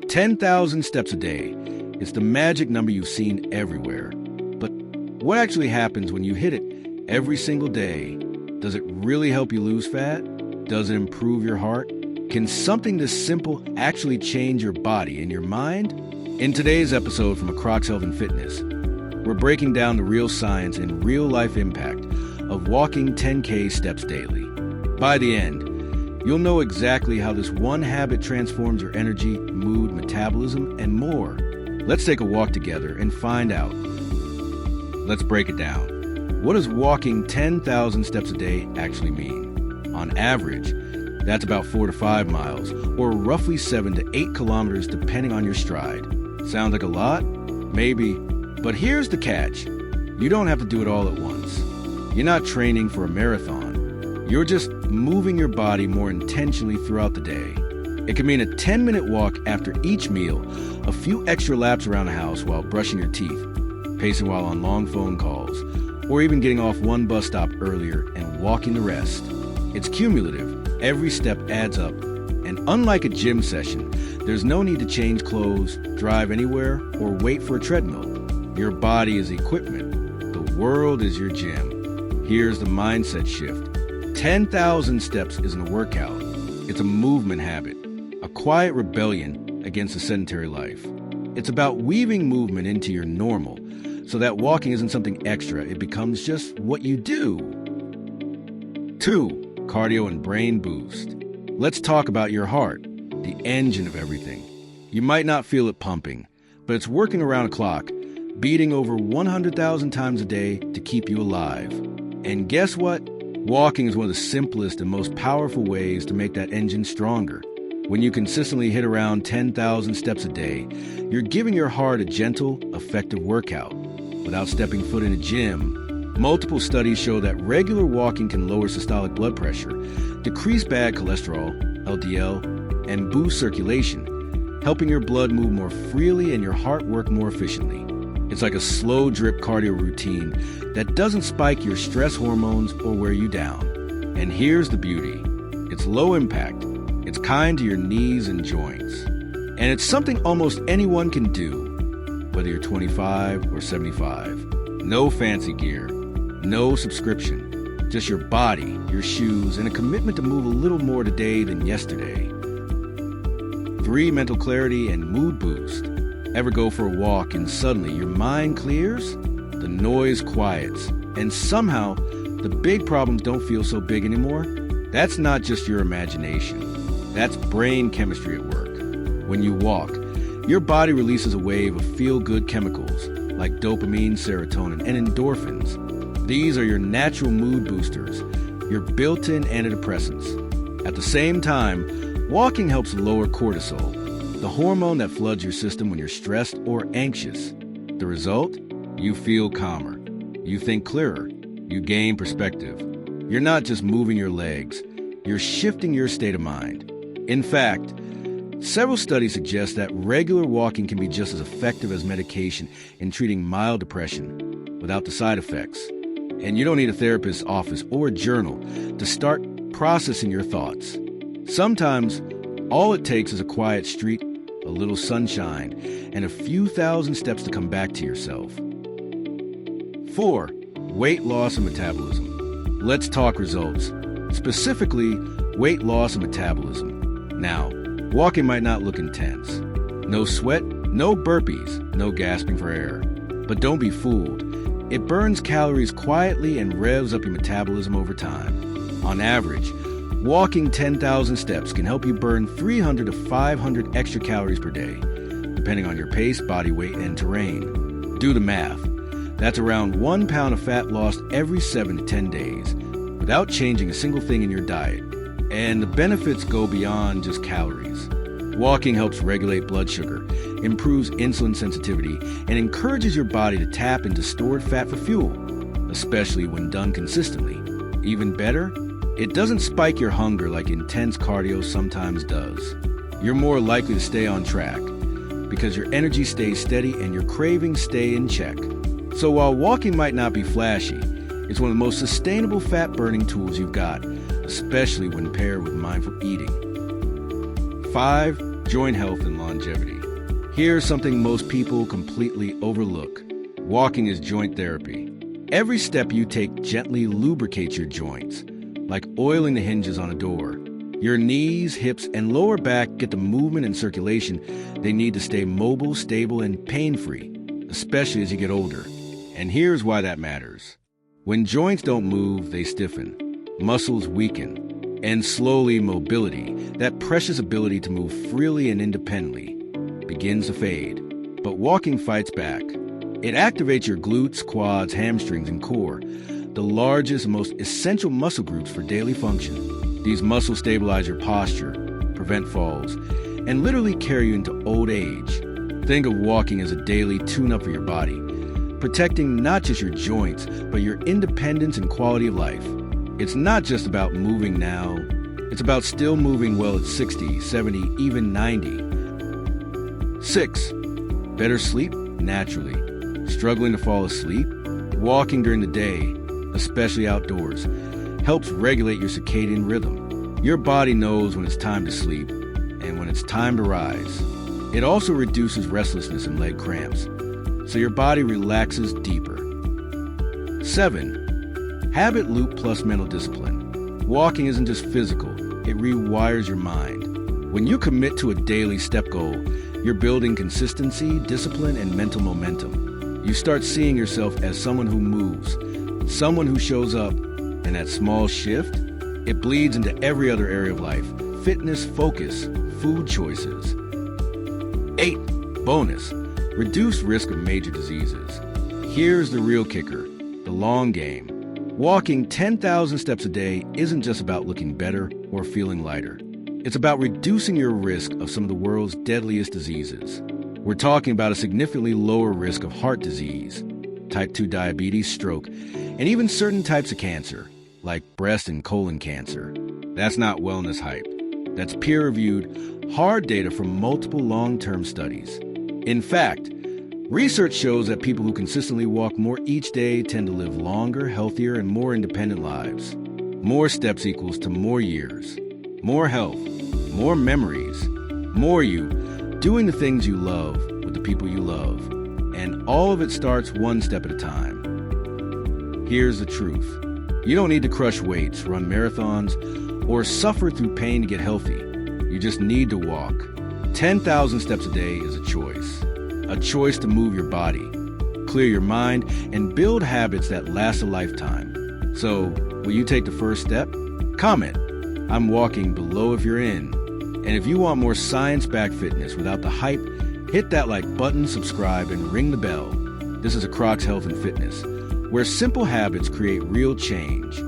10,000 steps a day is the magic number you've seen everywhere. But what actually happens when you hit it every single day? Does it really help you lose fat? Does it improve your heart? Can something this simple actually change your body and your mind? In today's episode from Akraks Health and Fitness, we're breaking down the real science and real-life impact of walking 10K steps daily. By the end, you'll know exactly how this one habit transforms your energy, mood, metabolism, and more. Let's take a walk together and find out. Let's break it down. What does walking 10,000 steps a day actually mean? On average, that's about 4 to 5 miles, or roughly 7 to 8 kilometers depending on your stride. Sounds like a lot? Maybe. But here's the catch. You don't have to do it all at once. You're not training for a marathon. You're just moving your body more intentionally throughout the day. It can mean a 10-minute walk after each meal, a few extra laps around the house while brushing your teeth, pacing while on long phone calls, or even getting off one bus stop earlier and walking the rest. It's cumulative. Every step adds up. And unlike a gym session, there's no need to change clothes, drive anywhere, or wait for a treadmill. Your body is equipment. The world is your gym. Here's the mindset shift. 10,000 steps isn't a workout. It's a movement habit, a quiet rebellion against a sedentary life. It's about weaving movement into your normal so that walking isn't something extra. It becomes just what you do. 2. Cardio and brain boost. Let's talk about your heart, the engine of everything. You might not feel it pumping, but it's working around the clock, beating over 100,000 times a day to keep you alive. And guess what? Walking is one of the simplest and most powerful ways to make that engine stronger. When you consistently hit around 10,000 steps a day, you're giving your heart a gentle, effective workout without stepping foot in a gym. Multiple studies show that regular walking can lower systolic blood pressure, decrease bad cholesterol, LDL, and boost circulation, helping your blood move more freely and your heart work more efficiently. It's like a slow drip cardio routine that doesn't spike your stress hormones or wear you down. And here's the beauty. It's low impact. It's kind to your knees and joints. And it's something almost anyone can do, whether you're 25 or 75. No fancy gear, no subscription, just your body, your shoes, and a commitment to move a little more today than yesterday. 3. Mental clarity and mood boost. Ever go for a walk and suddenly your mind clears? The noise quiets, and somehow the big problems don't feel so big anymore? That's not just your imagination. That's brain chemistry at work. When you walk, your body releases a wave of feel-good chemicals like dopamine, serotonin, and endorphins. These are your natural mood boosters, your built-in antidepressants. At the same time, walking helps lower cortisol, the hormone that floods your system when you're stressed or anxious. The result? You feel calmer. You think clearer. You gain perspective. You're not just moving your legs. You're shifting your state of mind. In fact, several studies suggest that regular walking can be just as effective as medication in treating mild depression without the side effects. And you don't need a therapist's office or a journal to start processing your thoughts. Sometimes, all it takes is a quiet street, a little sunshine, and a few thousand steps to come back to yourself. 4. Weight loss and metabolism. Let's talk results. Specifically, weight loss and metabolism. Now, walking might not look intense. No sweat, no burpees, no gasping for air. But don't be fooled. It burns calories quietly and revs up your metabolism over time. On average, walking 10,000 steps can help you burn 300 to 500 extra calories per day, depending on your pace, body weight, and terrain. Do the math. That's around 1 pound of fat lost every 7 to 10 days, without changing a single thing in your diet. And the benefits go beyond just calories. Walking helps regulate blood sugar, improves insulin sensitivity, and encourages your body to tap into stored fat for fuel, especially when done consistently. Even better, it doesn't spike your hunger like intense cardio sometimes does. You're more likely to stay on track because your energy stays steady and your cravings stay in check. So while walking might not be flashy, it's one of the most sustainable fat-burning tools you've got, especially when paired with mindful eating. 5. Joint health and longevity. Here's something most people completely overlook. Walking is joint therapy. Every step you take gently lubricates your joints, like oiling the hinges on a door. Your knees, hips, and lower back get the movement and circulation they need to stay mobile, stable, and pain-free, especially as you get older. And here's why that matters. When joints don't move, they stiffen, muscles weaken, and slowly mobility, that precious ability to move freely and independently, begins to fade. But walking fights back. It activates your glutes, quads, hamstrings, and core, the largest and most essential muscle groups for daily function. These muscles stabilize your posture, prevent falls, and literally carry you into old age. Think of walking as a daily tune-up for your body, protecting not just your joints, but your independence and quality of life. It's not just about moving now, it's about still moving well at 60, 70, even 90. 6. Better sleep naturally. Struggling to fall asleep? Walking during the day, especially outdoors, helps regulate your circadian rhythm. Your body knows when it's time to sleep and when it's time to rise. It also reduces restlessness and leg cramps, so your body relaxes deeper. 7. Habit loop plus mental discipline. Walking isn't just physical, it rewires your mind. When you commit to a daily step goal, you're building consistency, discipline, and mental momentum. You start seeing yourself as someone who moves, someone who shows up, and that small shift, it bleeds into every other area of life. Fitness, focus, food choices. 8. Bonus. Reduced risk of major diseases. Here's the real kicker, the long game. Walking 10,000 steps a day isn't just about looking better or feeling lighter. It's about reducing your risk of some of the world's deadliest diseases. We're talking about a significantly lower risk of heart disease, type 2 diabetes, stroke, and even certain types of cancer, like breast and colon cancer. That's not wellness hype. That's peer-reviewed, hard data from multiple long-term studies. In fact, research shows that people who consistently walk more each day tend to live longer, healthier, and more independent lives. More steps equals to more years, more health, more memories, more you doing the things you love with the people you love. And all of it starts one step at a time. Here's the truth. You don't need to crush weights, run marathons, or suffer through pain to get healthy. You just need to walk. 10,000 steps a day is a choice to move your body, clear your mind, and build habits that last a lifetime. So, will you take the first step? Comment, "I'm walking" below if you're in. And if you want more science-backed fitness without the hype, hit that like button, subscribe, and ring the bell. This is Akraks Health and Fitness, where simple habits create real change.